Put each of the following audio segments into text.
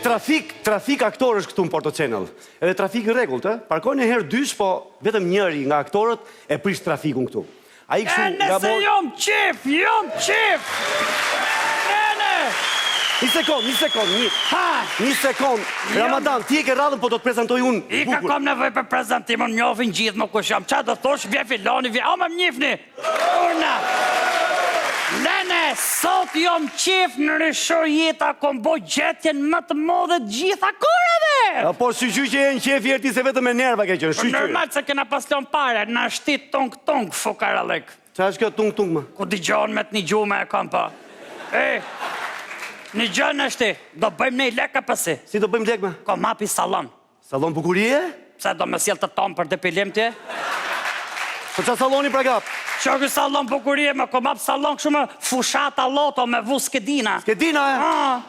Trafik aktor është këtu në Porto Channel. Edhe trafik në rregullt, parkojnë një herë dysh, po vetëm njëri nga aktorët e prish trafikun këtu. Ai kështu nga nëse jom qif! Një sekond. Ramadan, ti e ke radhën, po do të prezantoj unë. I ka kom nevoj për prezentimon, njofin gjithë më kush jam. Qa do thosh, vje filoni, o më mjifni. Urna. Lene, sot jom qif në rishor jeta, kom bo gjetjen më të modhe gjitha kurave. Po shqyqy që e në qef jerti se vetëm e nerva ke qënë, shqyqy. Normal se kena paslon pare, në shtit tong, fukaralek. Qa është kjo tung më? Ku di gjonë me të një gjume e kam pa. Një gjënë është ti, do bëjmë nej leka pësi. Si do bëjmë lek me? Ko mapi salon. Salon bukurie? Pse do me sjell të tomë për depilim tje? Po qa saloni pra gap? Që kë salon bukurie me ko mapi salon këshu me fushata loto me vu skedina. Skedina,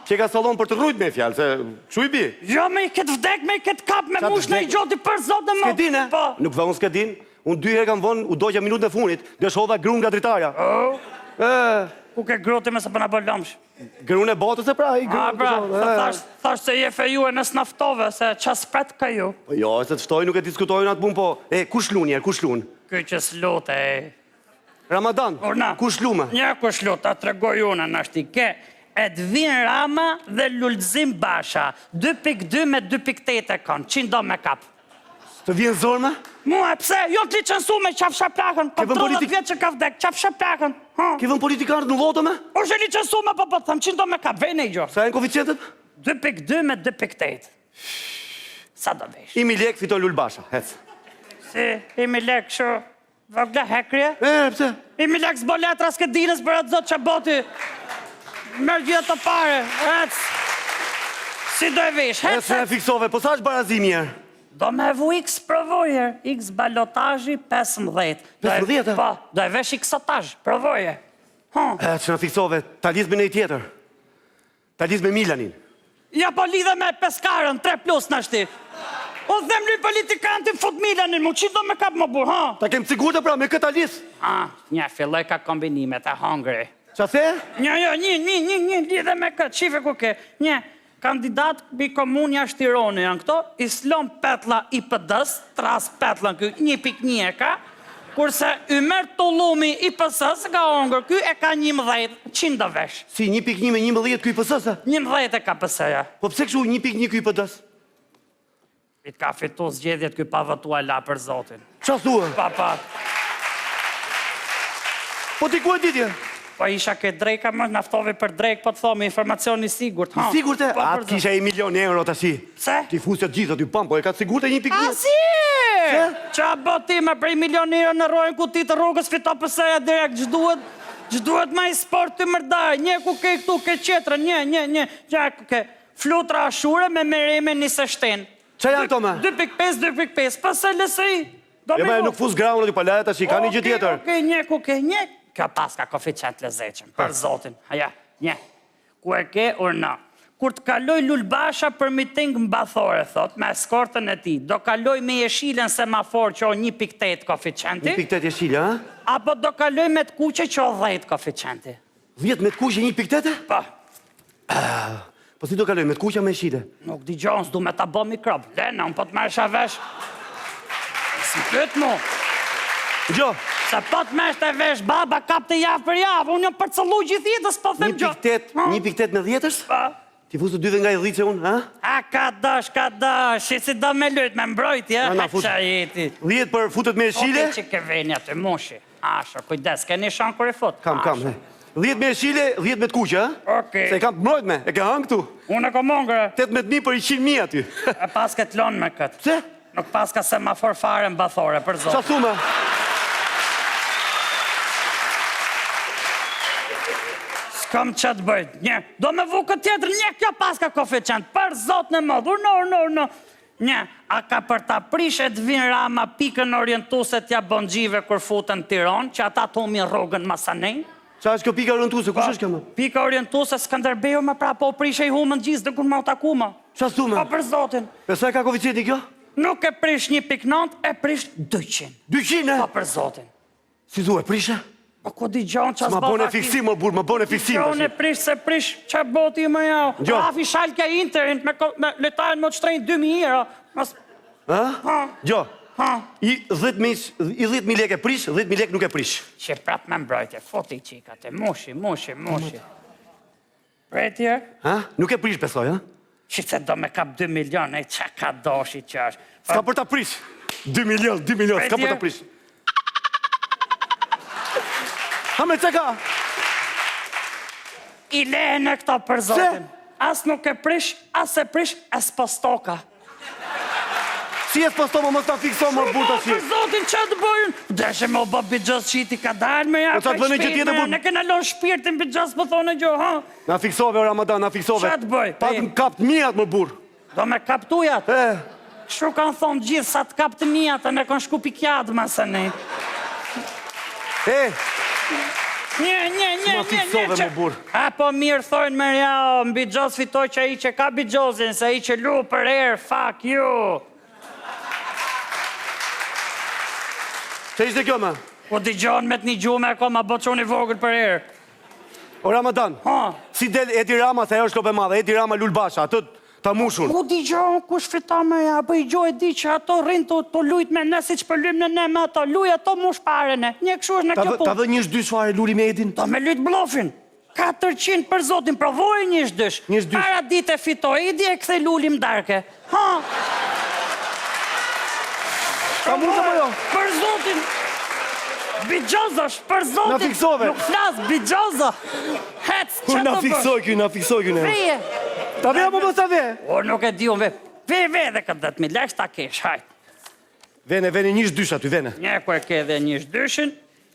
Që ka salon për të rrujt me fjallë, se këshu i bi? Jo me i këtë vdek, me i këtë kap, me mush në i gjoti për zotë në më. Skedina? Nuk vë unë skedin. Unë 2 herë kam vonë, u dojqa minut në funit, dhe shodha grun nga dritarja. Ku ke groti me se përna bërë lëmsh? Grun e botës e pra, i grun. Thash se je feju e nësë naftove, se qas pret ka ju. Jo, se të ftoj, nuk e diskutojnë atë bun, po, kush lun njerë, kush lun? Ky që s'lut, Ramadan, kush lume? Një kush lut, ta të regoj unë në ashti, ke Edvin Rama dhe Lulzim Basha, 2.2 me 2.8 e kanë, 100 do me kap. Të vjen zorme? Mua, pse? Jo të licensu me qafsha plakën, ka 30 vjetë që ka vdek, qafsha plakën. Ke vën politikarët në voto me? O shë licensu me, po të thëmë, 100 do me kap, vej në i gjo. Sa e në koficientet? 2.2 me 2.8. Sa do vesh? Imi lek fitoj Lulbasha, hec. Si, imi lek shë, vogla hekrje? Pse? Imi lek s'bo letra s'ke dinës për atë zotë që boti. Mërë gjithë të pare, hec. Si do e vesh, hec. Hec, e fiksove, po sa është barazim njerë? Do me vu X provoje, X balotajji 15. 15? Po, do e vesh X-otajj, provoje. Që në fiksove, ta lidh me nej tjetër. Ta lidh me Milanin. Ja, po lidhe me Peskarën, 3+ në shti. O dhem luj politikantin fut Milanin, mu që do me kap më burë, Ta kem sigurtë pra, me këta lidh. Një, filloj ka kombinimet, e hongri. Qa the? Një, lidhe me këtë, qife ku ke. Një, kandidat bi komunja Shtironi janë këto, Islom Petla i PD-s, tras Petla në kjo 1.1 e ka, kurse Ymer Tullumi i PS-s ka ongër, kjo e ka 11, 100 do vesh. Si 1.1 me 11 kjo i PS-s? 11 e ka PS-ja. Po pse këshu 1.1 kjo i PD-s? I ka fitu zgjedhjet kjo pa votua la për Zotin. Qa thua? Pa. Po ti ku e ditje? Po isha ke drejka, më naftovi për drejk, po të thomi informacioni sigurt. Sigurt e? Atë kisha €1 milion ta si. Pse? Ti fusja gjithë aty pam, po e ka sigurt e 1.1. A si? Qa boti me prej €1 milion në rojnë kuti të rrugës fito pëseja direkt, gjduhet ma i sport të mërdaj, një ku ke këtu, ke qetrë, një ku ke flutra ashure me mereme një sështen. Qa janë to me? 2.5, pëse lësëri. E me nuk fus graun aty palajat tash, ka një gjë tjetër. Okej, një ku ke, një. Kjo pas ka koeficient lezeqen, për Zotin. Haja, një. Ku e ke, urna. Kur të kaloj Lulbasha për miting mbathore, thot, me eskortën e ti, do kaloj me jeshilën semafor që o 1.8 koeficienti. 1.8 jeshilë, ha? Apo do kaloj me të kuqe që o 10 koeficienti. 10 me të kuqe 1.8? Pa. Po si do kaloj me të kuqe me jeshilë? Nuk di gjons, du me ta bo mikrob. Lena, unë po të marrë shavesh. Si pëtë mu. Gjo. Se po të meshtë e vesh, baba kap të javë për javë, unë jam përcëllu gjithë jetës, po them gjo. 1.8 me 10-ës? Ti fusë të 2 nga i dhice unë, ha? A, ka dash, si do me lujt, me mbrojt, ja? Haqqa jeti. 10 për futët me jeshile? Oke që ke veni atë, mushi. Ashër, kujdes, keni shanë kër i fut? Kam, 10 me jeshile, 10 me të kuqe, ha? Oke. Se e kam të mbrojt me, e ke hangë tu. Unë e ko mongre. 18.000 për 100.000 aty. E pas ke të lonë me këtë. Pse? Nuk pas ka semafor fare mbathore, për zotë. Qa thume? S'kam që të bëjt, një. Do me vu këtë tjetër, një kjo pas ka koeficient, për zotë në modë, urno. Një, a ka për ta prish Edvin Rama pikën orientuse t'ja bëngjive kur futën Tiron, që ata tomi rrugën Masanej? Qa është kjo pika orientuse, kush është kjo më? Pika orientuse Skanderbeu me pra po prish e i humën gjizë dhe kur ma u takuma. Qa s'tume? Po për zotin. E sa e ka koeficienti kjo? Nuk e prish 1.9, e prish 200. 200, e? Po për zotin. Si du e prishe? Po ku di gjon ças Ma bone fiksim, më burr, më bone fiksim. Gjon e prish se prish, qa boti më jau? Gjo. Rafi Shalka Interin me letajnë më të shtrejnë 2.000 euro. Ha? Gjo. I 10.000 lek e prish, 10.000 lek nuk e prish. Që prap me mbrojtje, foti qikate, mushi. Pretje? Ha? Nuk e prish besoj, ha? Që se do me kap 2 milion, e qa ka doshi që është. Ska për ta prish. 2 milion, ska për ta prish. Ha me që ka? I lehen e këta për zotin. As nuk e prish, as e prish, as postoka. Si e s'posto më ta fikso më burr tash. Për zotin që të bojnë? Deshe me o bë bëgjës qiti ka dalë me ja Po çfarë bënë që tjetër burr? Ne kena lon shpirtin bëgjës po thonë gjo, ha? Na fiksove o Ramadan, na fiksove. Ç'a të bëj? Pa të kap të mijat më burr. Do me kap tujat? Kështu kanë thonë gjithë sa të kap të mijat, ne kanë shku pikjat ma se ne. Ma fiksove më burr. A po mirë thojnë me ja, mbi gjos fitoj që i që ka bëgjozin, se i që lu për erë, fuck you. Që ishte kjo, ma? Po t'i gjonë me t'ni gjume, ako ma bëqoni vogël për erë. O Ramadan, si del Edi Rama, se ajo është lope madhe, Edi Rama Lulbasha, atë ta mushun. Po t'i gjonë, kush fita me ja, po i gjonë e di që ato rinë të lujt me ne, si që për lujmë në ne me ato, luj ato mush parene, një këshu është në kjo punë. Ta dhe njësh dysh fare luli me Edin? Ta me lujt blofin. 400 për zotin, provoj njësh dysh. Para dite fitoj, Edi e këthej luli mdarke. Ta mundë më jo? Për zotin! Bigjozash, për zotin! Na fiksove! Nuk flas, bigjoza! Hec, që të Na fiksoj kjo, ne. Vrije! Ta veja më ta ve? O, nuk e di unë ve. Ve dhe këtë 10.000 lekë, ta kesh, hajt. Vene, njësh dysh aty, vene. Një ku e ke dhe njësh dyshin,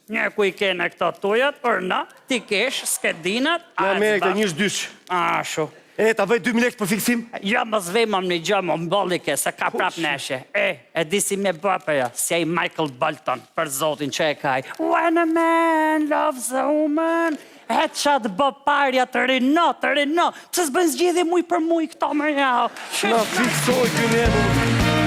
një ku i ke në këto tujat, për na, ti kesh, s'ke dinat, Na me e këtë njësh dysh. Ashu. Ta vej 2.000 lekë për fiksim? Ja, më zvejmëm një gjë, më mbollike, se ka prap neshe. E di si me bërë për ja, si e Michael Bolton, për zotin që e kaj. When a man loves a woman, e qatë bë parja të rino, Pse s'bën zgjidhje muj për muj këto më ja. Na fiksoj kjo, ne.